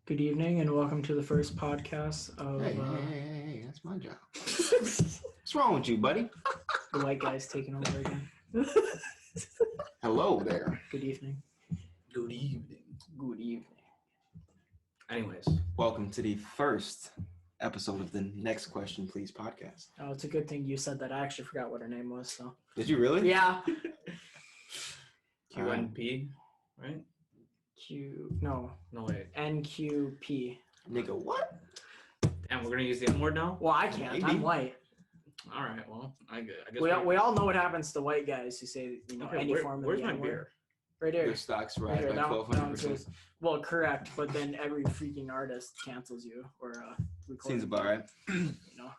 Good evening and welcome to the first podcast of Hey, that's my job. What's wrong with you, buddy? the white guys taking over again. Hello there. Good evening. Good evening. Good evening. Anyways, Welcome to the first episode of the Next Question Please podcast. Oh, it's a good thing you said that. I actually forgot what her name was. So Did you really? yeah. QNP, right? No, wait. NQP. Nigga, what? Damn, we're gonna use the N word now. Well, I can't. Maybe. I'm white. All right. Well, I guess. We all know what happens to white guys who say any form of Where's the my N-word. beer? Right here. Your stocks Right rise here, by 1,200%. Well, correct, but then every freaking artist cancels you or Seems about right.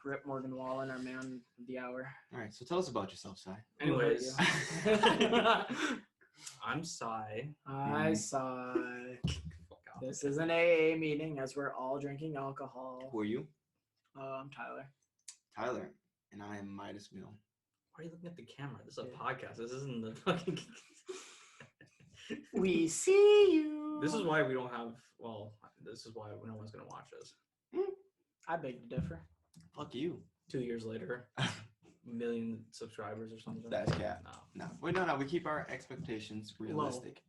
Rip Morgan Wallen, our man of the hour. All right, so tell us about yourself, Sai. Anyways, I'm Sai. Hi, Sai. This is an AA meeting as we're all drinking alcohol. Who are you? I'm Tyler. Tyler. And I am Midas Mill. Why are you looking at the camera? This is a podcast. This isn't the fucking. We see you. This is why we don't have. Well, this is why no one's gonna watch us. I beg to differ. Fuck you. 2 years later, million subscribers or something. That's cap. No. No. Wait, no. We keep our expectations realistic.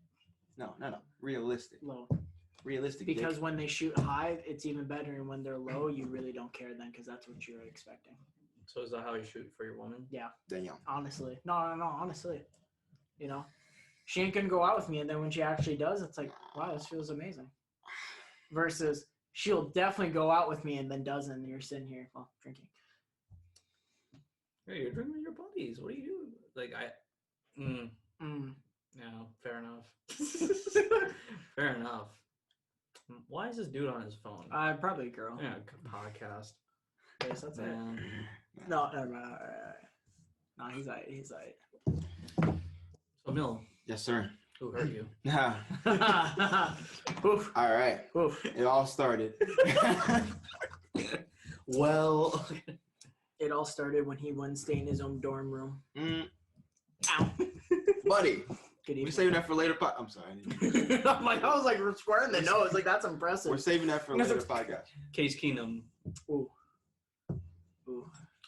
No. Realistic. Low. Realistic. Because when they shoot high, it's even better. And when they're low, you really don't care then because that's what you're expecting. So is that how you shoot for your woman? Yeah. Damn. Honestly. No, honestly. She ain't going to go out with me. And then when she actually does, it's like, wow, this feels amazing. Versus she'll definitely go out with me and then doesn't. And you're sitting here, drinking. Hey, you're drinking with your buddies. What do you do? Yeah, fair enough. Fair enough. Why is this dude on his phone? Probably a girl. Yeah, podcast. Yes, that's it. Man. No, never mind. All right. No, he's all right. He's all right. So, Mill, Yes, sir. who hurt you? Oof. All right. Oof. It all started. Well, It all started when he wouldn't stay in his own dorm room. Buddy, Ow. Good we're evening. saving that for later. I'm sorry. I was like squaring the nose. Like, that's impressive. We're saving that for later podcast. Case Keenum Ooh.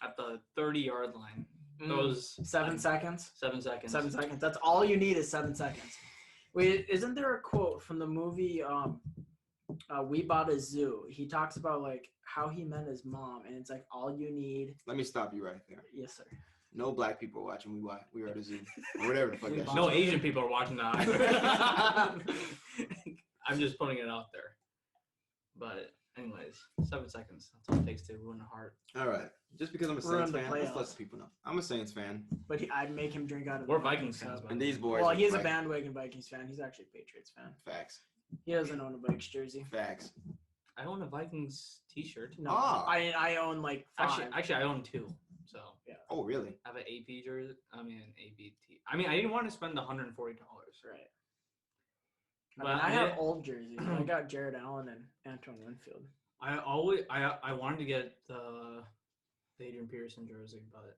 at the 30-yard line. Those 7 seconds. 7 seconds. 7 seconds. That's all you need is 7 seconds. Wait, isn't there a quote from the movie We Bought a Zoo? He talks about like how he met his mom, and it's like all you need. Let me stop you right there. Yes, sir. No black people are watching. We are at a zoo or whatever the fuck that No shit. Asian people are watching that. I'm just putting it out there. But anyways, 7 seconds. That's all it takes to ruin a heart. All right. Just because I'm a Ruin Saints the fan, let's playoffs. let the people know. I'm a Saints fan, But I'd make him drink out of. We're the Vikings fans, cup. man. and these boys. Well, are he's a like- bandwagon Vikings fan. He's actually a Patriots fan. Facts. He doesn't own a Vikes jersey. Facts. I own a Vikings t-shirt. No, Ah. I own like 5. Actually, I own 2. So Oh, really? I have an AP jersey. I mean, an ABT. I mean, I didn't want to spend the $140. Right. But I have old jerseys. I got Jared Allen and Antoine Winfield. I wanted to get the Adrian Peterson jersey, but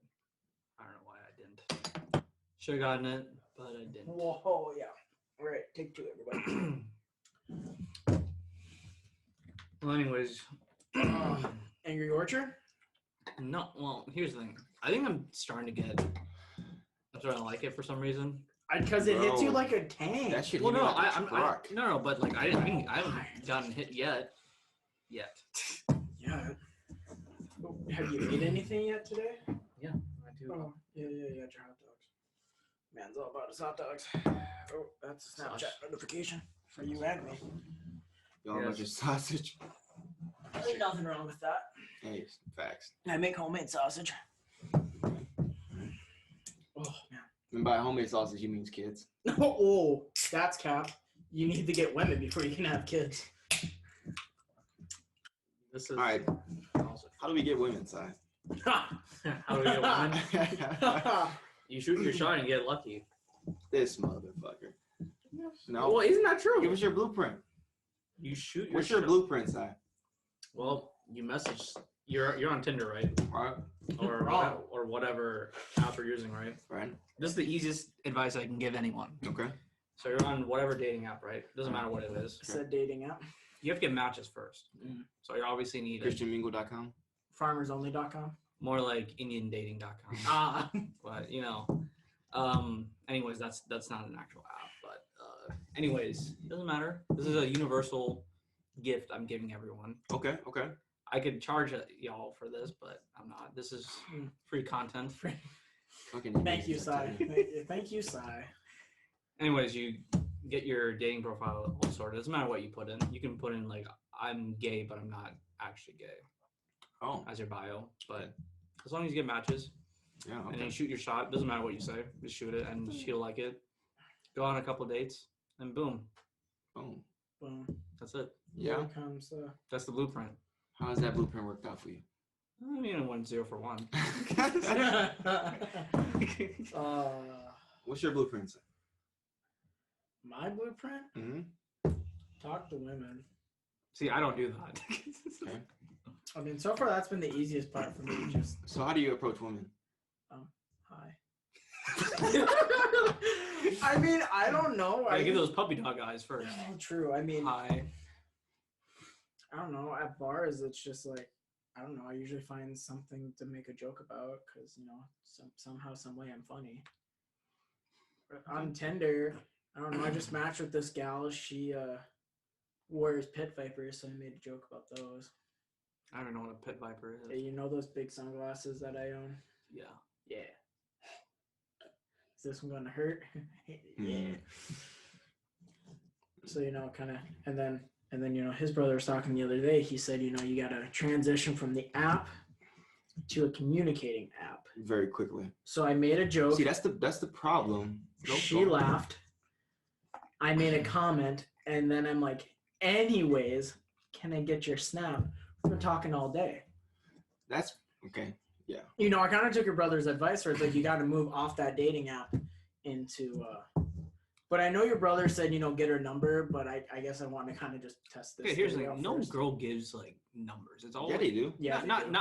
I don't know why I didn't. Should have gotten it, but I didn't. Whoa, yeah. All right, take 2, everybody. Well, anyways, Angry Orchard? no. Well, here's the thing. I think I'm starting to get. I'm starting to like it for some reason. Because it hits you Bro. like a tank. That shit. Well, hit me no, like a I'm truck. no, but like I haven't gotten hit yet. Yeah. Have you ate anything yet today? Yeah, I do. Oh, yeah, your hot dogs. Man's all about his hot dogs. Oh, that's a Snapchat notification for you and me. Y'all about your sausage. Ain't nothing wrong with that. Hey, facts. I make homemade sausage. Oh, man. And by homemade sausage, he means kids. Oh, that's cap. You need to get women before you can have kids. This is All right. How do we get women, Si? How do we get one? You shoot your shot and you get lucky. This motherfucker. No. Well, isn't that true? Give us your blueprint. You shoot your What's your shot. blueprint, Si? Well, you message. You're on Tinder, right? Right. Or whatever app you're using, right? Right. This is the easiest advice I can give anyone. Okay. So you're on whatever dating app, right? Doesn't matter what it is. Said dating app. You have to get matches first. Mm. So you obviously need ChristianMingle.com. FarmersOnly.com. more like IndianDating.com. Ah. But anyways, that's not an actual app. But anyways, it doesn't matter. This is a universal gift I'm giving everyone. Okay. I could charge y'all for this, but I'm not. This is free content. Thank you, Sai. Thank you, Sai. Anyways, you get your dating profile all sorted. It doesn't matter what you put in. You can put in like, I'm gay, but I'm not actually gay. Oh. As your bio. But as long as you get matches, Yeah. Okay. and then you shoot your shot, doesn't matter what you say. Just shoot it, and she'll like it. Go on a couple of dates, and boom. Boom. That's it. Yeah. Comes, That's the blueprint. How has that blueprint worked out for you? I mean, it went 0 for 1. What's your blueprint? My blueprint? Mm-hmm. Talk to women. See, I don't do that. Okay. I mean, so far that's been the easiest part for me. Just So how do you approach women? hi. I mean, I don't know. I give those puppy dog eyes first. Oh, true. I mean, Hi. I don't know. At bars, it's just like, I don't know. I usually find something to make a joke about because, somehow, some way I'm funny. But on Tinder, I don't know. I just matched with this gal. She wears pit vipers, so I made a joke about those. I don't know what a pit viper is. Yeah, you know those big sunglasses that I own? Yeah. Yeah. Is this one gonna hurt? Yeah. So kind of, and then his brother was talking the other day. He said, you gotta transition from the app to a communicating app Very quickly. So I made a joke. See, that's the problem. She laughed. I made a comment, and then I'm like, anyways, can I get your snap? We've been talking all day. That's okay. Yeah. I kind of took your brother's advice where it's like you got to move off that dating app into. But I know your brother said get her number, but I guess I want to kind of just test this. Okay, here's the thing. No girl gives like numbers. It's all they do. Yeah, not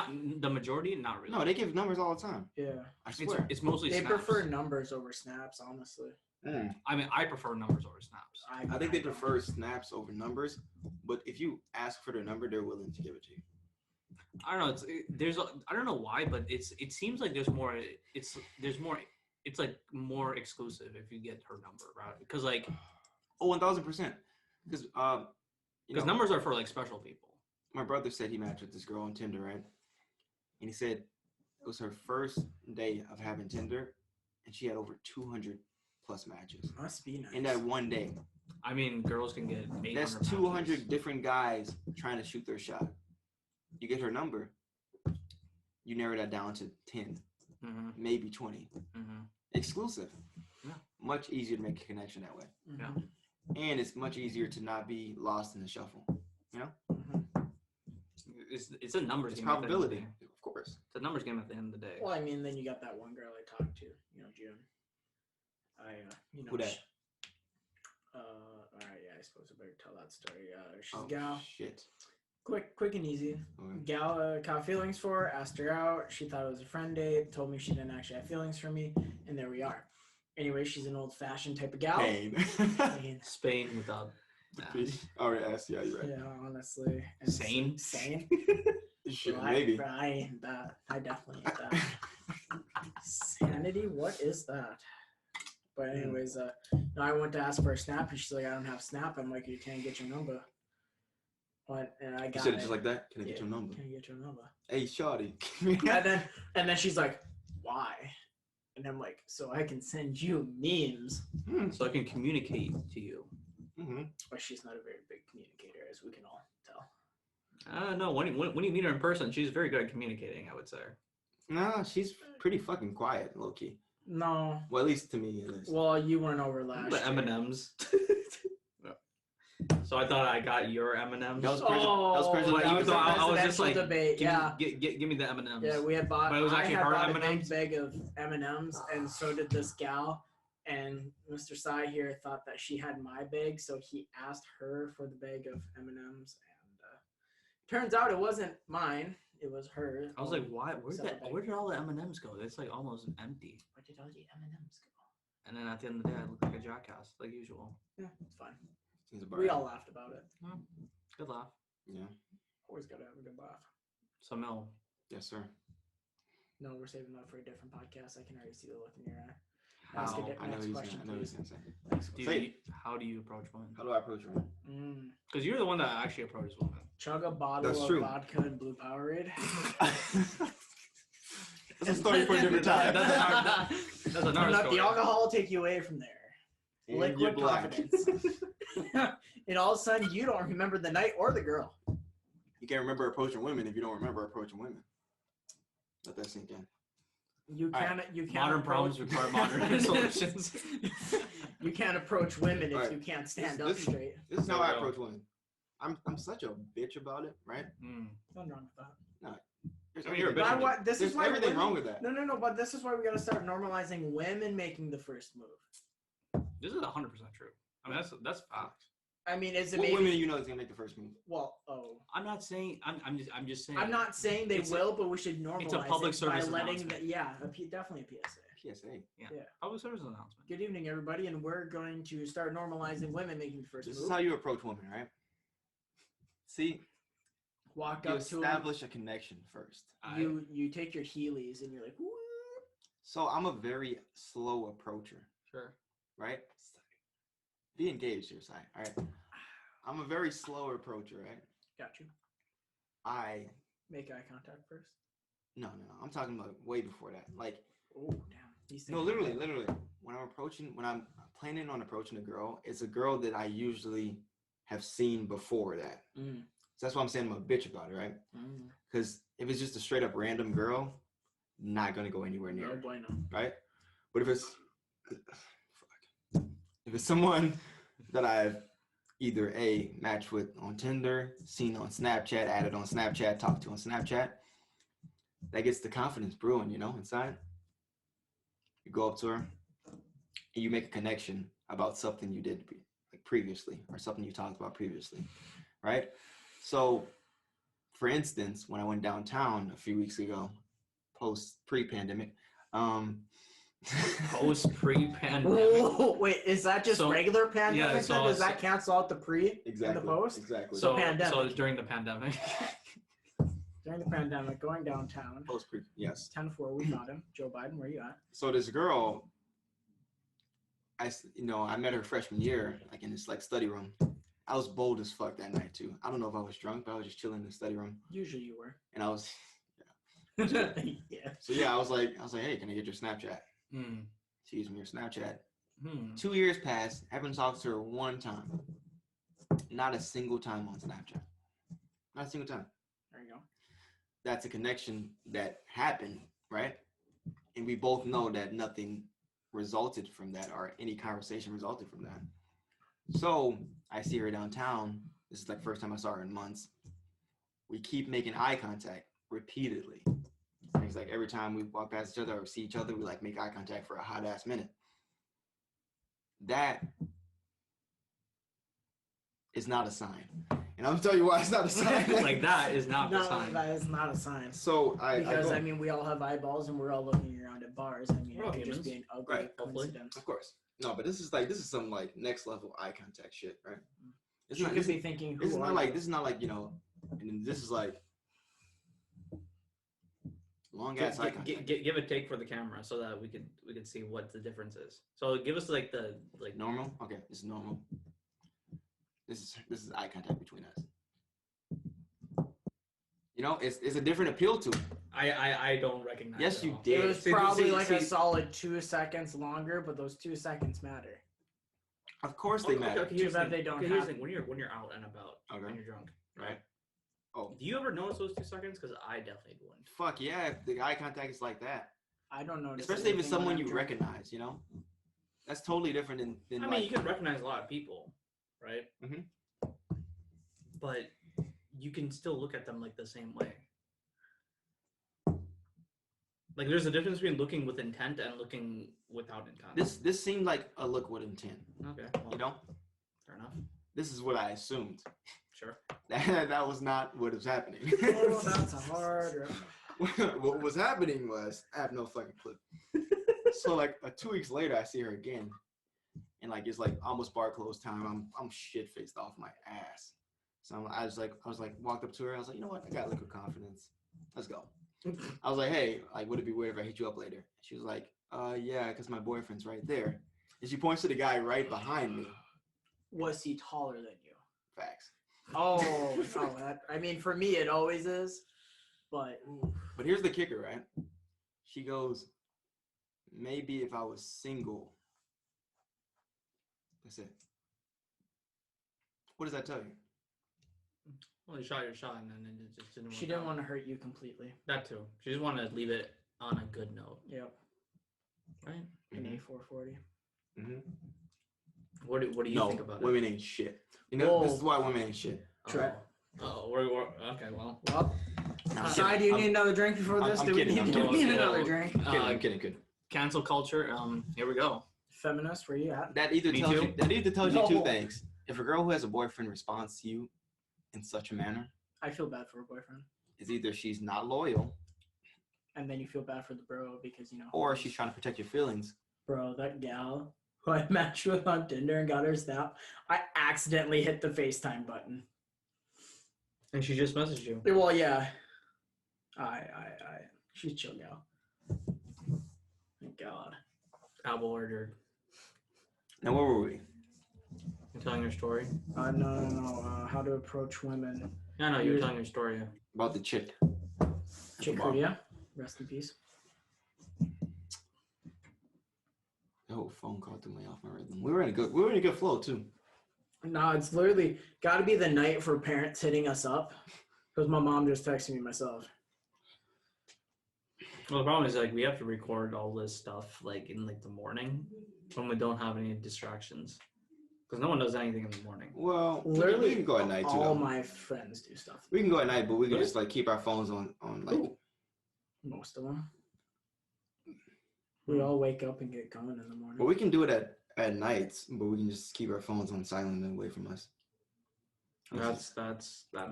the majority. Not really. No, they give numbers all the time. Yeah, I swear. It's mostly. They snaps. prefer numbers over snaps, honestly. I mean, I prefer numbers over snaps. I think they prefer snaps over numbers, but if you ask for their number, they're willing to give it to you. I don't know. I don't know why, but it seems like there's more. It's like more exclusive if you get her number, right? Because like, 1000%. Because numbers are for like special people. My brother said he matched with this girl on Tinder, right? And he said it was her first day of having Tinder, and she had over 200 plus matches. Must be nice. In that one day. I mean, girls can get 800 That's 200 matches. different guys trying to shoot their shot. You get her number, you narrow that down to 10, maybe 20. Exclusive. Yeah. Much easier to make a connection that way. Yeah. And it's much easier to not be lost in the shuffle. It's a numbers it's game. Probability, of course. It's a numbers game at the end of the day. Well, I mean, then you got that one girl I talked to, June. Who that? All right, yeah, I suppose I better tell that story. She's Oh, a gal. shit. Quick and easy. Okay. Gal caught feelings for her, asked her out. She thought it was a friend date, told me she didn't actually have feelings for me, and there we are. Anyway, she's an old-fashioned type of gal. Pain. Spain without R-S, yeah, you're right. Yeah, honestly. And Sane? Sane? Shit, Well, maybe. I ain't that. I definitely ain't that. Sanity? What is that? But anyways, I went to ask for a snap, and she's like, I don't have snap. I'm like, you can't get your number. And I got You said it just like that? Can I get your number? Can I get your number? Hey, shawty. and then she's like, why? And I'm like, so I can send you memes. so I can communicate to you. But she's not a very big communicator, as we can all tell. No, when you meet her in person, she's very good at communicating, I would say. No, she's pretty fucking quiet, low key. No. Well, at least to me, it is. Well, you weren't over last The year. M&Ms. So I thought I got your M&Ms. That was I was just like, debate. give me the M&Ms. Yeah, we had bought. But it was actually I had hard bought a M&Ms? big bag of M&Ms, and so did this gal. And Mr. Sai here thought that she had my bag, so he asked her for the bag of M&Ms. And turns out it wasn't mine; it was hers. I was like, why? Where did all the M&Ms go? It's like almost empty. Where did all the M&Ms go? And then at the end of the day, I look like a jackass, like usual. Yeah, it's fine. He's a We bird. all laughed about it. Good laugh. Yeah. Always gotta have a good laugh. So Mel, Yes, sir. No, we're saving that for a different podcast. I can already see the look in your eye. how Ask a I know next he's question, gonna please. say. Next do question. you, how do you approach women? How do I approach women? Because you're the one that actually approaches women. Chug a bottle That's of true. vodka and blue Powerade. That's a story for a different time. That's another And let story. the alcohol take you away from there. And you're Liquid black. confidence. And all of a sudden, you don't remember the night or the girl. You can't remember approaching women if you don't remember approaching women. Let that sink in. You All can't. You can't. Modern problems require modern solutions. You can't approach women if All right. you can't stand This- up straight. This is There how we I go. approach women. I'm such a bitch about it, right? Nothing wrong with that. There's I mean, you're a everything- bitch. But what, this There's is why everything women, wrong with that. No. But this is why we gotta start normalizing women making the first move. This is 100% true. I mean, that's fact. I mean, is it What maybe? women do you know is gonna make the first move? Well, oh. I'm not saying. I'm just saying. I'm not saying they It's a- will, but we should normalize public it by service letting announcement. definitely a PSA. PSA. Yeah. Yeah. Public service announcement. Good evening, everybody, and we're going to start normalizing women making the first This move. is how you approach women, right? See, Walk you up to them. establish a connection first. You take your Heelys and you're like, woo. So I'm a very slow approacher, Sure. right? Be engaged here, Si. All right. I'm a very slow approacher, right? Got you. I Make eye contact first. no. I'm talking about way before that. Like Oh, damn. These no, things- literally. When I'm planning on approaching a girl, it's a girl that I usually have seen before that. Mm, So that's why I'm saying I'm a bitch about it, right? mm. Because if it's just a straight up random girl, not gonna go anywhere near No her, bueno. right? But if it's someone that I've either matched with on Tinder, seen on Snapchat, added on Snapchat, talked to on Snapchat, that gets the confidence brewing, inside. You go up to her and you make a connection about something you did like previously or something you talked about previously, right? So, for instance, when I went downtown a few weeks ago, pre-pandemic, Post pre-pandemic. Oh, wait, is that just So- regular pandemic? yeah, so- then? Does that cancel out the pre exactly, and the post? exactly. So pandemic. during the pandemic. During the pandemic, going downtown, Post-pre, yes. 10-4, we got him. Joe Biden, where you at? So this girl, I met her freshman year, like in this like study room. I was bold as fuck that night too. I don't know if I was drunk, but I was just chilling in the study room, Usually you were. and I was. Yeah. So yeah, I was like, hey, can I get your Snapchat? Hmm. She gives me her Snapchat. Hmm. 2 years passed. Haven't talked to her one time. Not a single time on Snapchat. Not a single time. There you go. That's a connection that happened, right? And we both know that nothing resulted from that or any conversation resulted from that. So I see her downtown. This is like first time I saw her in months. We keep making eye contact repeatedly. It's like every time we walk past each other or see each other, we like make eye contact for a hot ass minute. That is not a sign. And I'm gonna tell you why it's not a sign. Like that is not the No, sign. that is not a sign. So Because go- I mean, we all have eyeballs, and we're all looking around at bars. I mean, We're all it could just humans. be an ugly Right, hopefully. coincidence. of course. No, but this is some like next level eye contact shit, right? It's She not, could this, be thinking, this is "Who not are like you?" this is not like and this is like long ass eye contact. Give a take for the camera so that we can see what the difference is. So give us like the Normal? Okay, this is normal. This is eye contact between us. It's a different appeal to it. I don't recognize. Yes, it you at all. did. It was See, probably see, like a see. solid 2 seconds longer, but those 2 seconds matter. Of course they matter. Too here's the bad thing. they don't Okay, here's the have- thing. When you're out and about, Okay. when you're drunk, Right. Oh, do you ever notice those 2 seconds? Because I definitely wouldn't. fuck yeah, if the eye contact is like that. I don't notice. Especially if it's anything when someone I'm you drunk. recognize, That's totally different than I mean, like, you can recognize a lot of people, right? Mhm. But you can still look at them like the same way. Like, there's a difference between looking with intent and looking without intent. this seemed like a look with intent, Okay. Well, fair enough. This is what I assumed. Sure. That was not what was happening. Oh, that's a hard. What was happening was I have no fucking clue. So like 2 weeks later, I see her again, and like it's like almost bar close time. I'm shit faced off my ass. So I was like, walked up to her. I was like, you know what? I got liquid confidence. Let's go. I was like, hey, like, would it be weird if I hit you up later? She was like, yeah, because my boyfriend's right there. And she points to the guy right behind me. Was he taller than you? Facts. Oh, I mean, for me, it always is. But here's the kicker, right? She goes, maybe if I was single. That's it. What does that tell you? Well, you shot your shot, and then it just didn't work. She didn't out. want to hurt you completely. That too. She just wanted to leave it on a good note. Yep. Right? An A440. Mm-hmm. What do you think about women ain't shit. You know, this is why women ain't shit. True. We're okay. Well, do you need another drink before this? I'm kidding. Do we need another drink? I'm kidding. Cancel culture. Here we go. Feminist, where you at? That either Me tells too. you two things. If a girl who has a boyfriend responds to you in such a manner, I feel bad for a boyfriend. it's either she's not loyal, And then you feel bad for the bro because, you know. or she's trying to protect your feelings. Bro, that gal who I matched with on Tinder and got her snap, I accidentally hit the FaceTime button. And she just messaged you. Well, yeah. She's chill gal. Thank God. Apple ordered. Now, where were we? You're telling your story? No. How to approach women. Yeah, no, you were telling your story. About the chick. Chick Korea. Rest in peace. The whole phone call threw me off my rhythm. We were in a good flow too. No, it's literally got to be the night for parents hitting us up. Because my mom just texted me myself. Well, the problem is like we have to record all this stuff like in like the morning when we don't have any distractions. Because no one does anything in the morning. Well, Literally, we can go at night too. All Though. my friends do stuff. We can go at night, but we can just like keep our phones on like. Ooh. Most of them. We all wake up and get going in the morning. But we can do it at nights, but we can just keep our phones on silent and away from us. That makes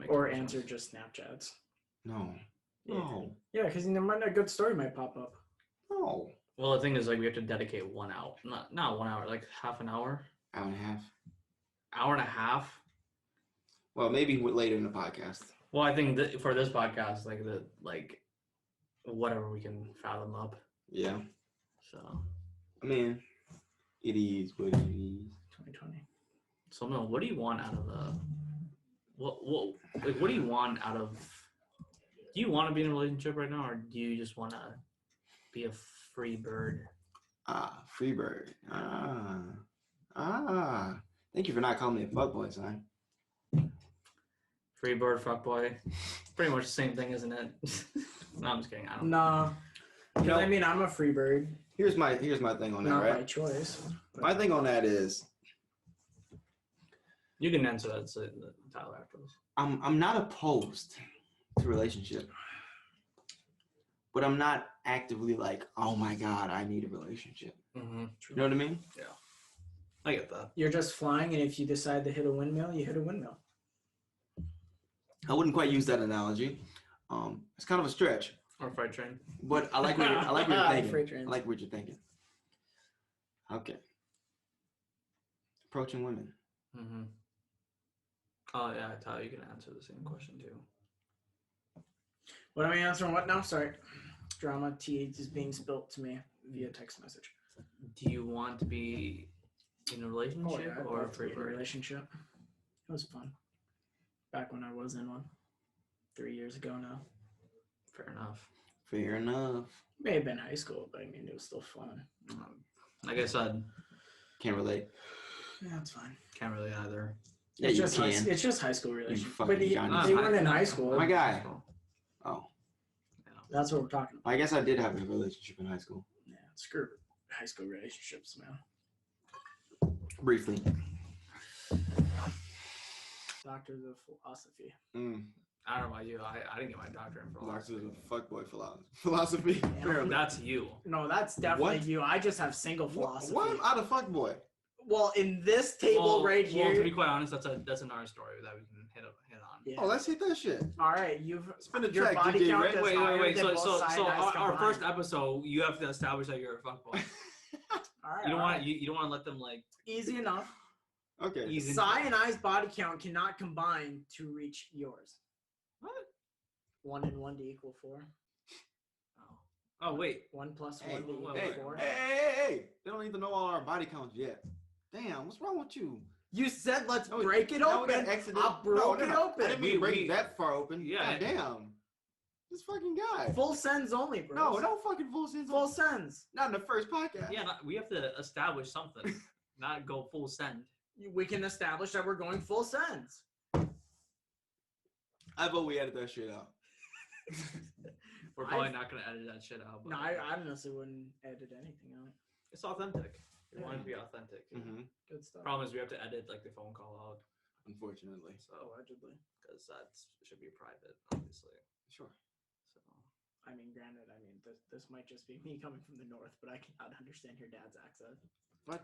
or sense. answer just Snapchats. No. Yeah. No. Yeah, because a good story might pop up. No. Well, the thing is, like, we have to dedicate 1 hour, not 1 hour, like half an hour, Hour and a half. hour and a half. Well, maybe later in the podcast. Well, I think for this podcast, like whatever we can fathom up. Yeah. So. I mean, it is what it is. 2020. So no, what do you want out of the? What do you want out of? Do you want to be in a relationship right now, or do you just want to be a free bird? Free bird. Thank you for not calling me a fuckboy, son. Free bird, fuckboy. Pretty much the same thing, isn't it? No, I'm just kidding. I don't. Nah. You know, I mean, I'm a free bird. Here's my thing on that, Not right? by choice. My thing on that is You can answer that, Tyler, after this. I'm not opposed to relationship, but I'm not actively like, oh my god, I need a relationship. Mm-hmm. You know what I mean? Yeah, I get that. You're just flying, and if you decide to hit a windmill, you hit a windmill. I wouldn't quite use that analogy. It's kind of a stretch, Or freight train. but I like what you're thinking. Freight trains. I like what you're thinking. Okay. Approaching women. Mm-hmm. Oh yeah, Tyler, you can answer the same question too. What am I answering? What now? Sorry. Drama tea is being spilt to me via text message. Do you want to be in a relationship I'd or a love to free be in a bird? relationship. It was fun. Back when I was in one. 3 years ago now. Fair enough. Fair enough. May have been high school, but I mean, it was still fun. Like I said, Can't relate. Yeah, it's fine. can't really either. Yeah, it's you just can. It's just high school relationship. fucking But Johnny. they weren't in high school. My guy. Oh. That's what we're talking about. I guess I did have a relationship in high school. Yeah, screw high school relationships, man. Briefly. Doctors of philosophy. I don't know about you. I didn't get my doctorate in philosophy. Doctors of fuckboy philosophy. Apparently. That's you. No, that's definitely What? you. I just have single philosophy. Why am I the fuckboy? Well, in this table right Well, to here. be quite honest, that's another story that we can hit on. Yeah. Oh, let's hit that shit. All right, you've Spin the your track, body DJ, count right? is Wait. higher than So both sides our combined. first episode, you have to establish that you're a fuckboy. All right, You don't all want right. you don't want to let them like. Easy enough. Okay. He's in- Sai and I's body count cannot combine to reach yours. What? 1 and 1 to equal 4. Oh wait. 1 plus Hey, 1 to equal hey, 4. hey! They don't need to know all our body counts yet. Damn, what's wrong with you? You said let's No, break it now we open. gotta exit I broke it I open. didn't mean to break We- it that far open. Yeah. God damn. This fucking guy. Full sends only, bro. No, no fucking full sends. Full sends. Not in the first podcast. Yeah, we have to establish something, not go full send. We can establish that we're going full sends. I vote we edit that shit out. We're probably not gonna edit that shit out. But No, I honestly wouldn't edit anything out. it's authentic. We want it to be authentic. Mm-hmm. Good stuff. Problem is we have to edit like the phone call out, Unfortunately. so Allegedly. because that should be private, obviously. Sure. So I mean, granted, this might just be me coming from the north, but I cannot understand your dad's accent.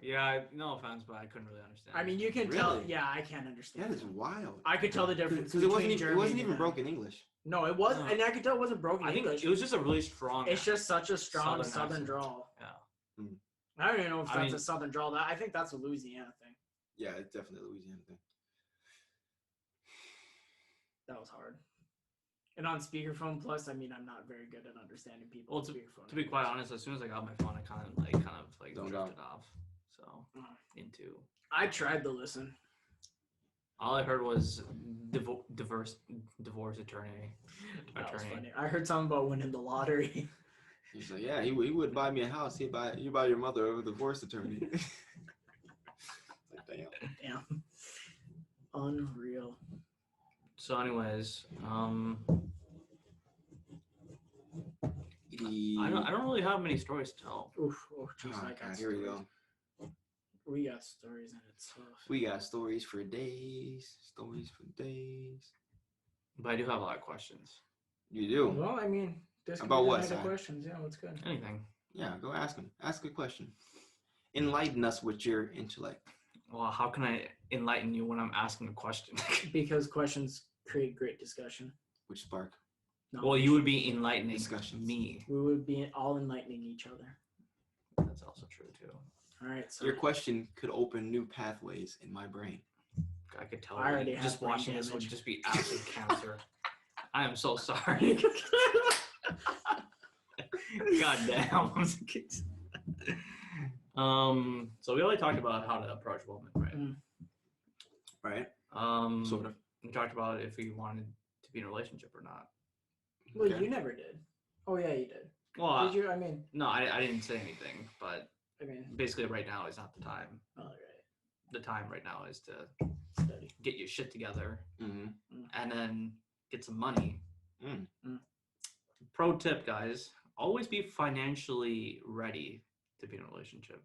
yeah, no offense, but I couldn't really understand. I mean, you can tell. Really? Yeah, I can't understand. That is wild. I could tell the difference Because between it wasn't Germany even and broken English. No, it was, No. and I could tell it wasn't broken I think English. it was just a really strong. It's just such a strong Southern southern accent. drawl. Yeah. I don't even know if I that's mean- a southern drawl. I think that's a Louisiana thing. Yeah, it's definitely a Louisiana thing. That was hard. And on speakerphone, plus, I mean, I'm not very good at understanding people Well, on speakerphone. To be quite honest, as soon as I got my phone, I kind of Zoned drifted off. So into I tried to listen. all I heard was divorce attorney. That was funny. I heard something about winning the lottery. He's like, yeah, he would buy me a house. He'd buy your mother a divorce attorney. Like, damn. Damn. Unreal. So, anyways, I don't really have many stories to tell. Oof. Oh, Oh, jeez, I got God, here we go. We got stories and it's tough. We got stories for days. Stories for days. But I do have a lot of questions. You do? Well, I mean, this could About be what, the night of Si? questions. Yeah, what's good? Anything. Yeah, go ask him. Ask a question. Enlighten us with your intellect. Well, how can I enlighten you when I'm asking a question? Because questions create great discussion. Which spark? No, Well, you would be enlightening Discussions. me. we would be all enlightening each other. That's also true too. All right, so Your question could open new pathways in my brain. I could tell. I you, already have just brain watching this would damage. just be absolute cancer. I am so sorry. God damn. So we already talked about how to approach women, right? Mm. Right? Sort of. We talked about if we wanted to be in a relationship or not. well, Okay. you never did. Oh yeah, you did. Well, Did you? I mean, no, I didn't say anything, but I mean, basically right now is not the time. all right, The time right now is to study. get your shit together Mm-hmm. and then get some money. Mm. Mm. Pro tip, guys, always be financially ready to be in a relationship.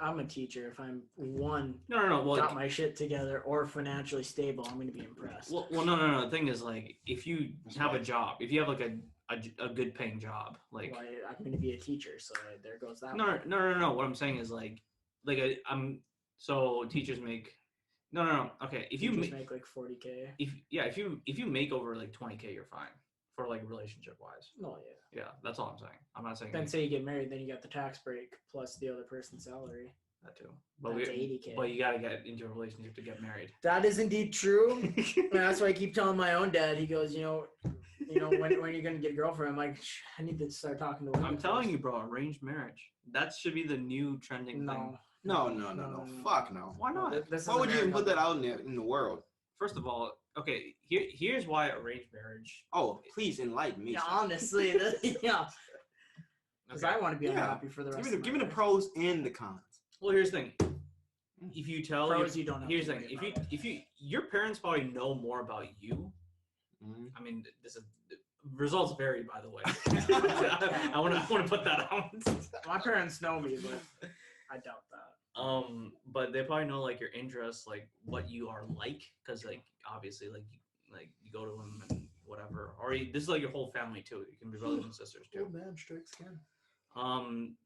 I'm a teacher. If I'm one No. Well, got my shit together or financially stable, I'm going to be impressed. well, no. The thing is, like, if you That's have a right. job, if you have like a good paying job, like, Well, I'm going to be a teacher, so there goes that. no, one. no. What I'm saying is I'm so teachers make no. Okay, if you Teachers make make like 40K. if you make over like 20K, you're fine for like relationship wise. No, yeah. Yeah, that's all I'm saying. I'm not saying Then say you get married, then you got the tax break plus the other person's salary. that too. But That's 80K. But you gotta get into a relationship to get married. That is indeed true. And that's why I keep telling my own dad. He goes, when are you gonna get a girlfriend? I'm like, I need to start talking to women. I'm telling first." you, bro, arranged marriage. That should be the new trending thing. No. No. Fuck no. Why not? This Why is would you even put America. that out in the world? First of all, okay, here's why arranged marriage. Oh, please enlighten me. Yeah, sir. honestly, yeah. Because Okay. I want to be Yeah. unhappy for the rest of Give me my the life. pros and the cons. Well, here's the thing. If you tell Pros, you don't have here's to the thing. worry about. If you your parents probably know more about you. Mhm. I mean, this is results vary, by the way. I want to put that out. My parents know me, but I doubt that. But they probably know like your interests, like what you are like, because like obviously like you go to them and whatever, or this is like your whole family too. You can be brothers and sisters too. man strikes again.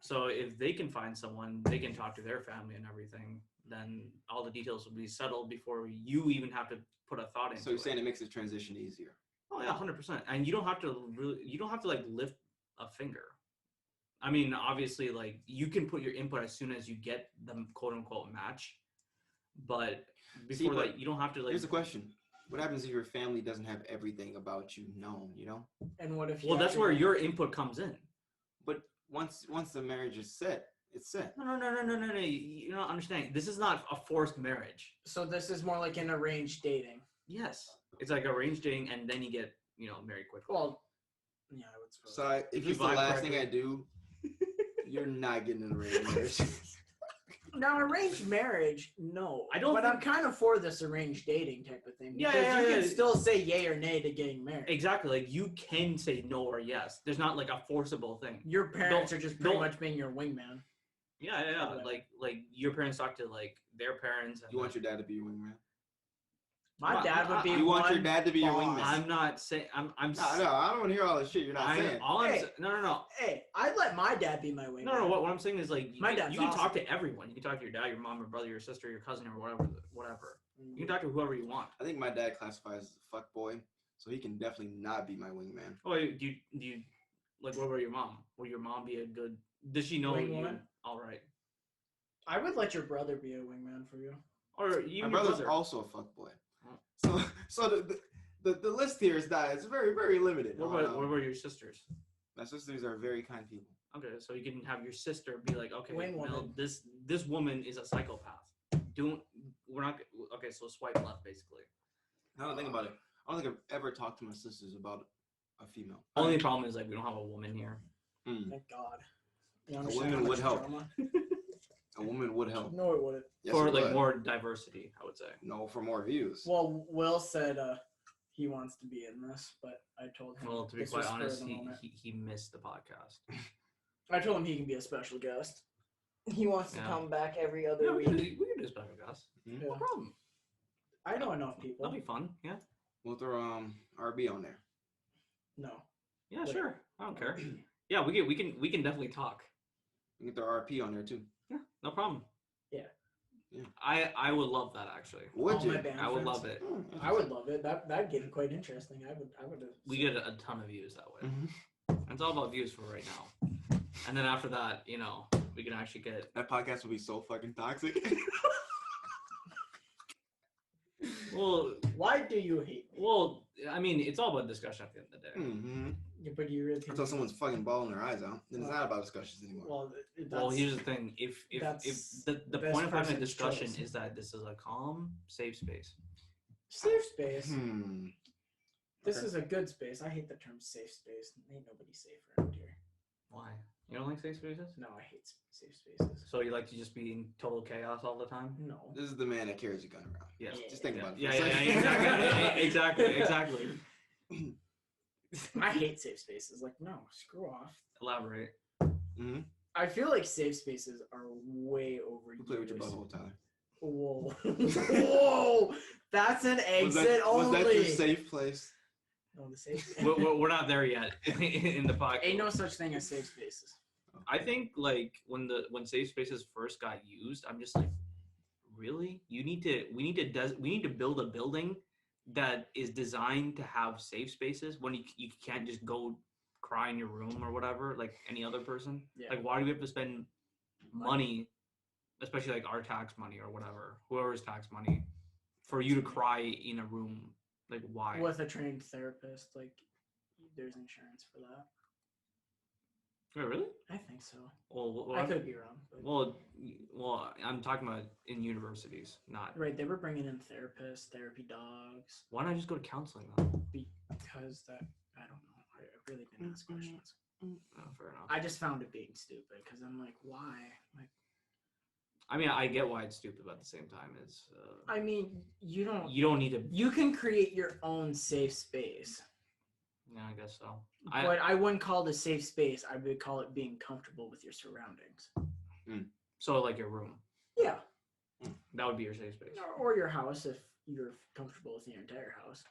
So if they can find someone, they can talk to their family and everything. Then all the details will be settled before you even have to put a thought into So you're it. saying it makes the transition easier. Oh yeah, 100%. And you don't have to like lift a finger. I mean, obviously, like you can put your input as soon as you get the quote unquote match, But before but that, you don't have to like. Here's the question: what happens if your family doesn't have everything about you known? You know. And what if? You Well, that's actually where don't- your input comes in. But once the marriage is set, it's set. No. You're not understanding. This is not a forced marriage. So this is more like an arranged dating. Yes, it's like arranged dating, and then you get married quickly. Well, yeah, I would suppose. So if you it's the vibe last thing correctly. I do, you're not getting an arranged marriage. Now, arranged marriage, no. I don't But I'm think- kind of for this arranged dating type of thing. Yeah, Because yeah, you yeah, can yeah. still say yay or nay to getting married. Exactly. Like you can say no or yes. There's not like a forcible thing. Your parents are just pretty don't- much being your wingman. Yeah. Whatever. Like your parents talk to like their parents. And You want your dad to be your wingman? My dad would be You want your one dad to be your boss. wingman? I'm not saying. I'm. No, I don't want to hear all this shit you're not saying. Hey. No. Hey, I'd let my dad be my wingman. No. What I'm saying is like My dad's you can talk awesome. to everyone. You can talk to your dad, your mom, your brother, your sister, your cousin, or whatever. Mm. You can talk to whoever you want. I think my dad classifies as a fuck boy, so he can definitely not be my wingman. Oh, do you like what about your mom? Will your mom be a good? Does she know Wing you? woman? All right. I would let your brother be a wingman for you. Or My even your brother's brother. also a fuck boy. Oh. So the list here is that it's very, very limited. What about your sisters? My sisters are very kind people. Okay, so you can have your sister be like, okay, Wing Mel, woman. this woman is a psychopath. Okay, so swipe left basically. I don't think about it. I don't think I've ever talked to my sisters about a female. Only problem is like we don't have a woman here. Mm. Thank God. You A understand woman how would much help. drama? A woman would help. No, it wouldn't. Yes, For it like would. more diversity, I would say. No, for more views. Well, Will said he wants to be in this, but I told him. Well, to be this quite was spur of honest, the he, moment. he missed the podcast. I told him he can be a special guest. He wants to Yeah. come back every other Yeah, we can week. do a special guest. Mhm. No Yeah. problem. I know enough people. That'll be fun. Yeah. We'll throw RB on there. No. Yeah, Wait. sure. I don't care. Yeah, we can definitely talk. We can throw RP on there too. Yeah, no problem. Yeah. Yeah. I would love that actually. Would All you? my band I would friends. love it. I would love it. That'd get quite interesting. I would. We get a ton of views that way. Mhm. And it's all about views for right now. And then after that, we can actually get. That podcast will be so fucking toxic. Well, Why do you hate me? well, I mean, it's all about discussion at the end of the day. Mm-hmm. Yeah, but you really. Until someone's fucking bawling their eyes out, then it's not about discussions anymore. Well, Well, here's the thing: if that's the the best point of having a person's discussion choice. is that this is a calm, safe space. safe space. Hmm. This Okay. is a good space. I hate the term safe space. Ain't nobody safe around here. Why? You don't like safe spaces? No, I hate safe spaces. So you like to just be in total chaos all the time? No. This is the man that carries a gun around. Yes. Just think about it. Yeah, for a yeah, second. exactly. I hate safe spaces. Like, no, screw off. Elaborate. Mhm. I feel like safe spaces are way over. You play with your butthole, Tyler. Whoa. Whoa. That's an exit was that only. your safe place? No, the safe. We're not there yet in the podcast. Ain't no such thing as safe spaces. I think like when safe spaces first got used, I'm just like, really? We need to build a building that is designed to have safe spaces when you can't just go cry in your room or whatever like any other person. Yeah. Like, why do we have to spend money, especially like our tax money or whatever, whoever's tax money, for you to cry in a room? Like, why? With a trained therapist, like, there's insurance for that. Wait, really? I think so. Well, I could be wrong. But well, I'm talking about in universities, not. right, they were bringing in therapists, therapy dogs, Why not just go to counseling though? because that I don't know. I really didn't ask questions. Oh, fair enough. I just found it being stupid because I'm like, why? Like, I mean, I get why it's stupid, but at the same time, it's. I mean, you don't. You don't need to. You can create your own safe space, Yeah, I guess so. but I wouldn't call it a safe space. I would call it being comfortable with your surroundings. So like your room, Yeah, that would be your safe space. or your house if you're comfortable with your entire house,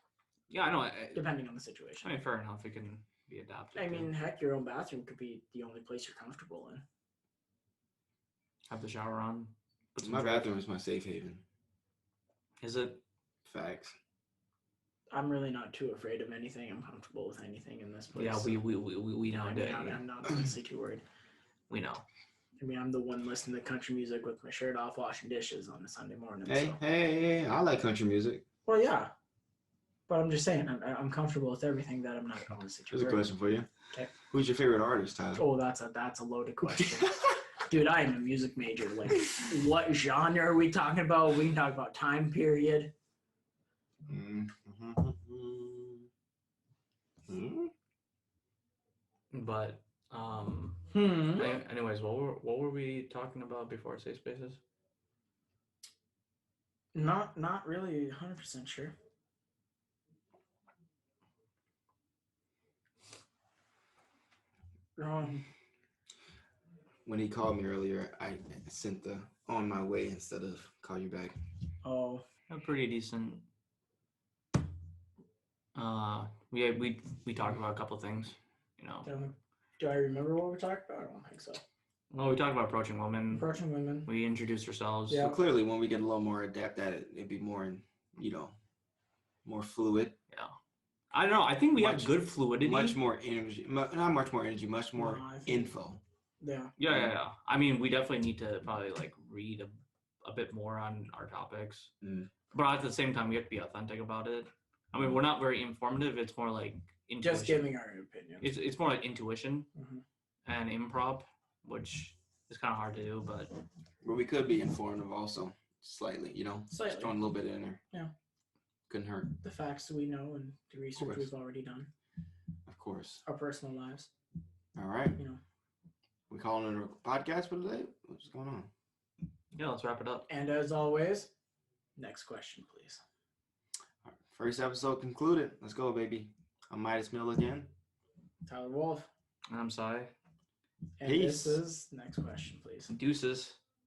Yeah, I know. depending on the situation. I mean, fair enough. It can be adapted. I to mean, heck, your own bathroom could be the only place you're comfortable in. have the shower on. Put some My drapes. bathroom is my safe haven. Is it? Facts. I'm really not too afraid of anything. I'm comfortable with anything in this place. Yeah, we know. I'm not honestly too worried. We know. I mean, I'm the one listening to country music with my shirt off, washing dishes on a Sunday morning. Hey, so. hey, I like country music. Well, yeah. But I'm just saying, I'm comfortable with everything that I'm not going to Here's a question for you. Okay. Who's your favorite artist, Tyler? Oh, that's a loaded question. Dude, I am a music major. Like, what genre are we talking about? We can talk about time period. But Hmm. anyways, what were we talking about before safe spaces? Not really 100% sure. When he called me earlier, I sent the on my way instead of call you back. Oh. A pretty decent. We talked about a couple things, you know. Do I remember what we talked about? I don't think so. Well, we talked about approaching women. Approaching women. We introduced ourselves. Yeah. So clearly, when we get a little more adept at it, it'd be more, more fluid. Yeah. I don't know. I think we have good fluidity. Much more energy. Not much more energy. Much more info. Yeah. I mean, we definitely need to probably like read a bit more on our topics. But at the same time, we have to be authentic about it. I mean, we're not very informative. It's more like intuition. Just giving our opinion. It's more like intuition and improv, which is kind of hard to do, but we could be informative also, slightly, just throwing a little bit in there. Yeah. Couldn't hurt. The facts we know and the research we've already done. Of course. Our personal lives. All right. We calling it a podcast for today? What's going on? Yeah, let's wrap it up. And as always, next question, please. All right, first episode concluded. Let's go, baby. I'm Midas Mill again. Tyler Wolf. And I'm sorry. And this is next question, please. Deuces.